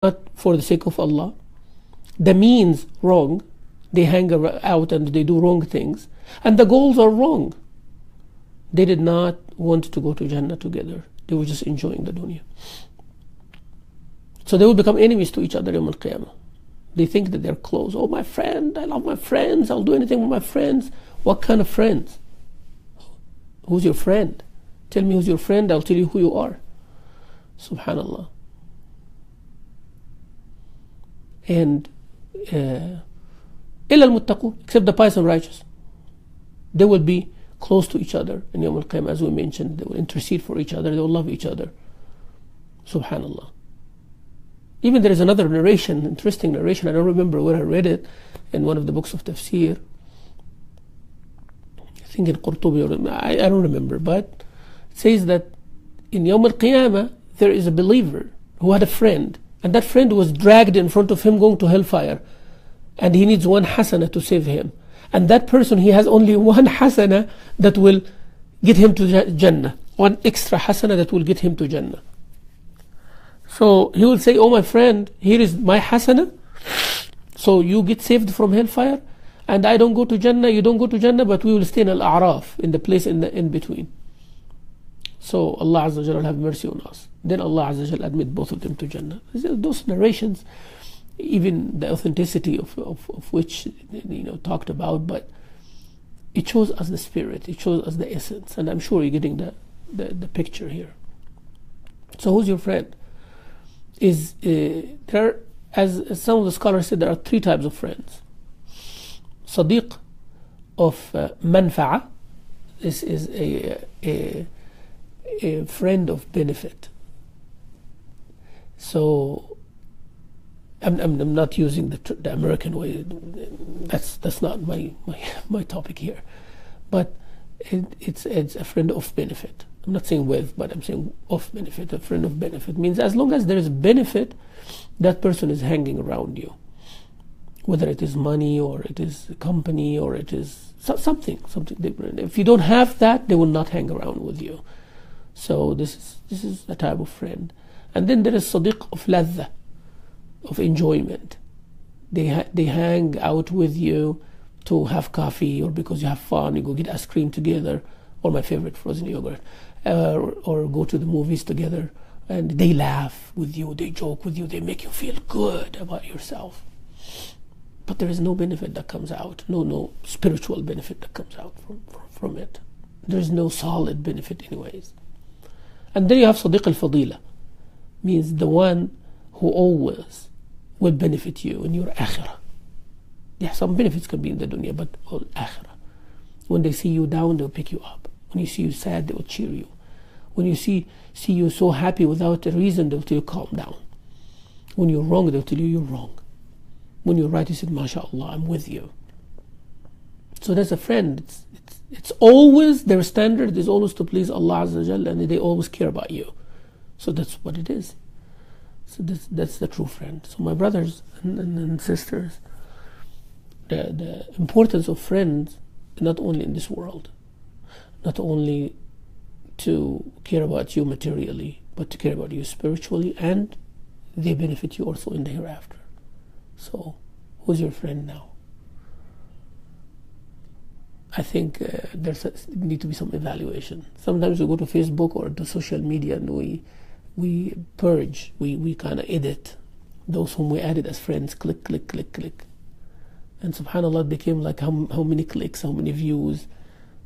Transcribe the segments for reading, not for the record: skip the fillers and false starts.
for the sake of Allah. The means wrong. They hang out and they do wrong things. And the goals are wrong. They did not want to go to Jannah together. They were just enjoying the dunya. So they will become enemies to each other Yawm al-Qiyamah. They think that they're close. Oh, my friend, I love my friends. I'll do anything with my friends. What kind of friends? Who's your friend? Tell me who's your friend. I'll tell you who you are. Subhanallah. And إِلَّا الْمُتَّقُونَ, except the pious and righteous. They will be close to each other in Yawm al-Qiyamah, as we mentioned. They will intercede for each other. They will love each other. Subhanallah. Even there is another narration, interesting narration. I don't remember where I read it, in one of the books of tafsir. I think in Qurtubi, I don't remember, but it says that in Yawm al-Qiyamah there is a believer who had a friend, and that friend was dragged in front of him going to hellfire, and he needs one hasana to save him. And that person, he has only one hasana that will get him to Jannah, one extra hasana that will get him to Jannah. So he will say, oh my friend, here is my hasana, so you get saved from hellfire, and I don't go to Jannah, you don't go to Jannah, but we will stay in Al-A'raf, in the place in between. So Allah Azza wa Jalla will have mercy on us. Then Allah Azza wa Jalla admit both of them to Jannah. Those narrations, even the authenticity of which, talked about, but it shows us the spirit, it shows us the essence, and I'm sure you're getting the picture here. So who's your friend? There, as some of the scholars said, there are three types of friends. Sadiq of manfa'a. This is a friend of benefit. So I'm not using the American way. That's not my topic here. But it's a friend of benefit. I'm not saying with, but I'm saying of benefit. A friend of benefit means as long as there is benefit, that person is hanging around you. Whether it is money, or it is a company, or it is something different. If you don't have that, they will not hang around with you. So this is a type of friend. And then there is Sadiq of ladha, of enjoyment. They hang out with you to have coffee, or because you have fun, you go get ice cream together, or my favorite, frozen yogurt, or go to the movies together, and they laugh with you, they joke with you, they make you feel good about yourself. But there is no benefit that comes out, no spiritual benefit that comes out from it. There is no solid benefit anyways. And then you have Sadiq al-Fadila, means the one who always will benefit you in your akhirah. Yeah, some benefits can be in the dunya, but all akhirah. When they see you down, they'll pick you up. When you see you sad, they will cheer you. When you see you so happy without a reason, they'll tell you calm down. When you're wrong, they'll tell you you're wrong. When you're right, you said, MashaAllah, I'm with you. So that's a friend. It's always, their standard is always to please Allah Azza wa Jalla, and they always care about you. So that's what it is. So that's the true friend. So my brothers and sisters, the importance of friends, not only in this world, not only to care about you materially, but to care about you spiritually, and they benefit you also in the hereafter. So who's your friend now? I think there need to be some evaluation. Sometimes we go to Facebook or to social media and we purge, we kind of edit those whom we added as friends, click. And subhanAllah, it became like how many clicks, how many views.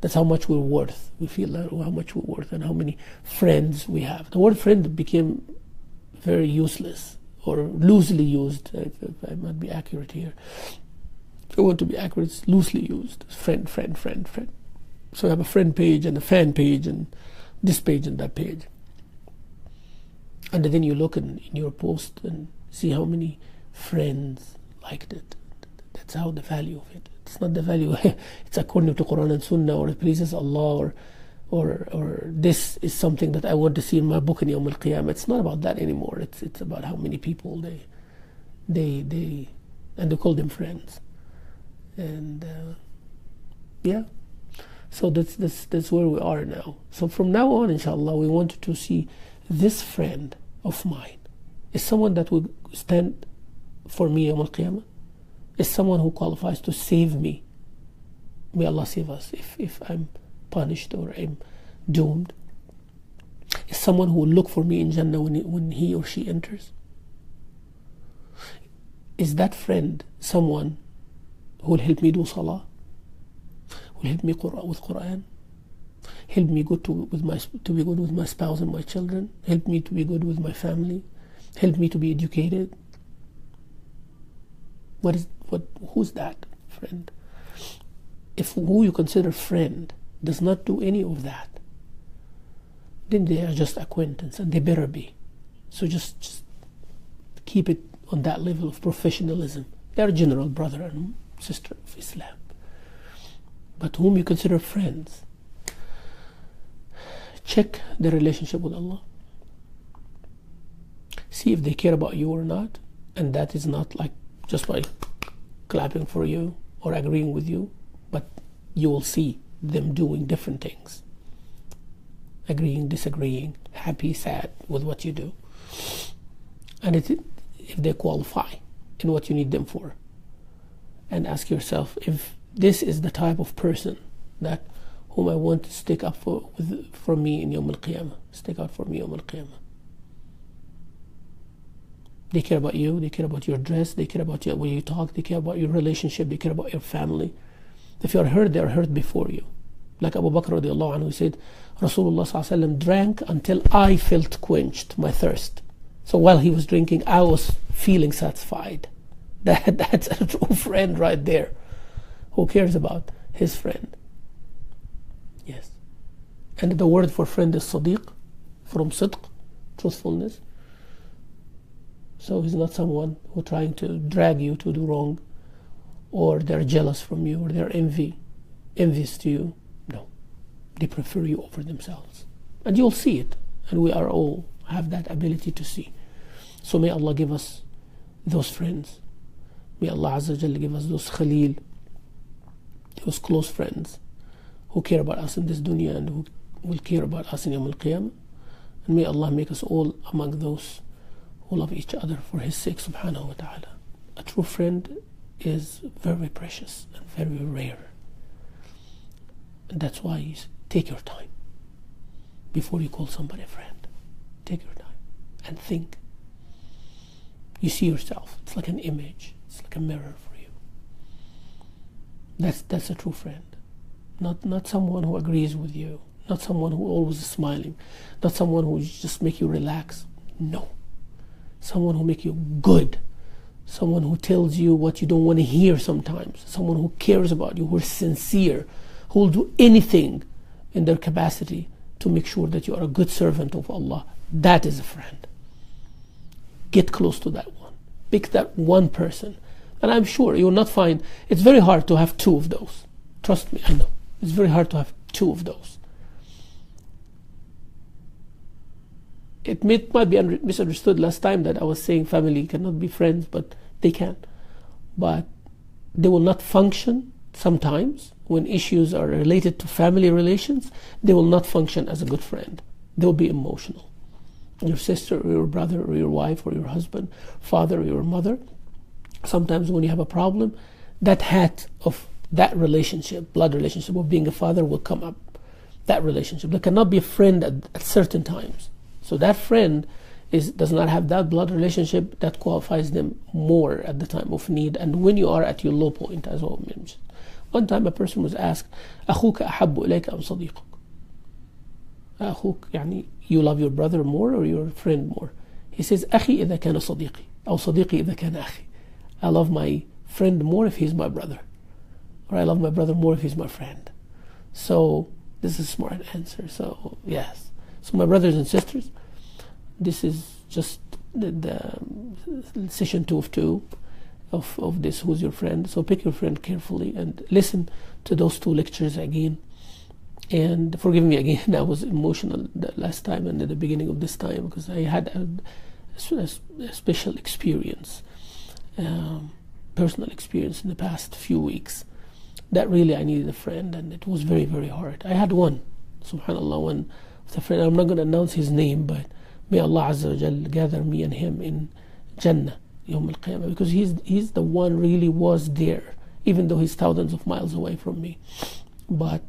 That's how much we're worth. We feel like how much we're worth and how many friends we have. The word friend became very useless, or loosely used, if I might be accurate here. If I want to be accurate, it's loosely used. Friend. So I have a friend page and a fan page and this page and that page. And then you look in your post and see how many friends liked it. That's how the value of it. It's not the value. It's according to Quran and Sunnah, or it pleases Allah, or this is something that I want to see in my book in Yawm al-Qiyamah. It's not about that anymore. It's about how many people they call them friends. And yeah, so that's where we are now. So from now on, inshallah, we want to see this friend of mine is someone that will stand for me Yawm al-Qiyamah, is someone who qualifies to save me. May Allah save us if I'm punished or I'm doomed. Is someone who will look for me in Jannah when he or she enters. Is that friend someone who will help me do salah, will help me with Quran, help me to be good with my spouse and my children, help me to be good with my family, help me to be educated? Who's that friend? If who you consider friend does not do any of that, then they are just acquaintance, and they better be. So just keep it on that level of professionalism. They are general brother and sister of Islam. But whom you consider friends, check their relationship with Allah. See if they care about you or not, and that is not like just by clapping for you or agreeing with you, but you will see them doing different things. Agreeing, disagreeing, happy, sad with what you do. And if they qualify in what you need them for. And ask yourself, if this is the type of person that whom I want to stick up for me in Yawm al-Qiyamah, stick out for me Yawm al-Qiyamah. They care about you, they care about your dress, they care about the way you talk, they care about your relationship, they care about your family. If you are hurt, they are hurt before you. Like Abu Bakr radiallahu anhu said, Rasulullah sallallahu alaihi wasallam drank until I felt quenched, my thirst. So while he was drinking, I was feeling satisfied. That's a true friend right there, who cares about his friend. Yes. And the word for friend is sadiq, from sidq, truthfulness. So he's not someone who trying to drag you to do wrong, or they're jealous from you, or they're envious to you. No. They prefer you over themselves. And you'll see it. And we are all have that ability to see. So may Allah give us those friends. May Allah Azza wa Jalla give us those khalil, those close friends who care about us in this dunya and who will care about us in Yawm al-Qiyamah. And may Allah make us all among those who love each other for His sake, subhanahu wa ta'ala. A true friend is very precious and very rare. And that's why you take your time before you call somebody a friend. Take your time and think. You see yourself. It's like an image. It's like a mirror for you. That's a true friend. Not someone who agrees with you. Not someone who always is smiling. Not someone who just make you relax. No. Someone who make you good. Someone who tells you what you don't want to hear sometimes. Someone who cares about you, who is sincere, who will do anything in their capacity to make sure that you are a good servant of Allah. That is a friend. Get close to that one. Pick that one person. And I'm sure you will not find, it's very hard to have two of those. Trust me, I know. It's very hard to have two of those. It might be misunderstood last time that I was saying family cannot be friends, but they can. But they will not function sometimes when issues are related to family relations. They will not function as a good friend. They will be emotional. Your sister or your brother or your wife or your husband, father or your mother, sometimes when you have a problem, that hat of that relationship, blood relationship of being a father will come up. That relationship. They cannot be a friend at certain times. So that friend does not have that blood relationship that qualifies them more at the time of need and when you are at your low point, as well mentioned. One time a person was asked, أخوك أحب إليك أم صديقك? أخوك يعني you love your brother more or your friend more? He says أخي إذا كان صديقي أو صديقي إذا كان أخي. I love my friend more if he's my brother, or I love my brother more if he's my friend. So this is a smart answer. So yes. So my brothers and sisters, this is just the session 2 of 2 of this Who's Your Friend. So pick your friend carefully and listen to those 2 lectures again. And forgive me again, I was emotional the last time and at the beginning of this time because I had a special experience, personal experience in the past few weeks that really I needed a friend, and it was very, very hard. I had one, subhanAllah, one with a friend. I'm not going to announce his name, but May Allah Azza wa Jal gather me and him in Jannah Yawm al-Qiyamah, because he's the one really was there, even though he's thousands of miles away from me. But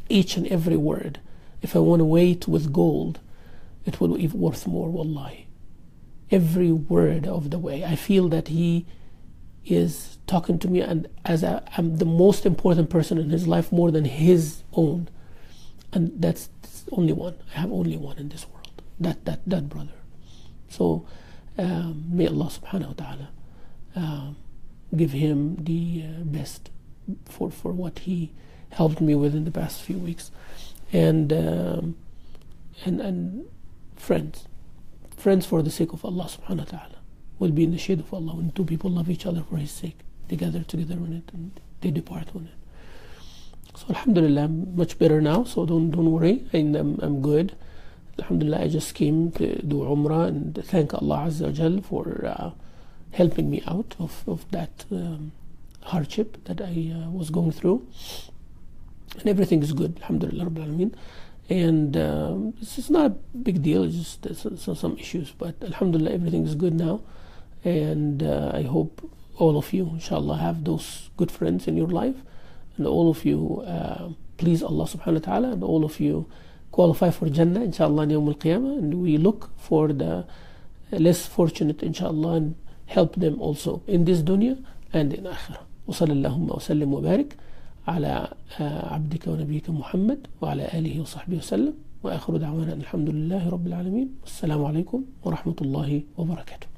each and every word, if I want to weigh it with gold, it will be worth more, wallahi. Every word of the way. I feel that he is talking to me, and as I'm the most important person in his life, more than his own. And that's only one. I have only one in this world. That brother. So may Allah subhanahu wa ta'ala give him the best for what he helped me with in the past few weeks. And friends for the sake of Allah subhanahu wa ta'ala will be in the shade of Allah when two people love each other for his sake. They gather together on it and they depart on it. So alhamdulillah, I'm much better now, so don't worry. I'm good. Alhamdulillah, I just came to do Umrah and thank Allah Azza wa Jal for helping me out of that hardship that I was going through. And everything is good, alhamdulillah Rabbil Alameen. And it's not a big deal, it's just some issues, but alhamdulillah everything is good now. And I hope all of you, inshallah, have those good friends in your life, and all of you please Allah subhanahu wa ta'ala, and all of you qualify for Jannah inshallah in Yawm al-Qiyamah, and we look for the less fortunate inshallah and help them also in this dunya and in akhirah. وصلى اللهم وسلم وبارك على عبدك ونبيك محمد وعلى آله وصحبه وسلم، وآخر دعوانا الحمد لله رب العالمين. والسلام عليكم ورحمة الله وبركاته.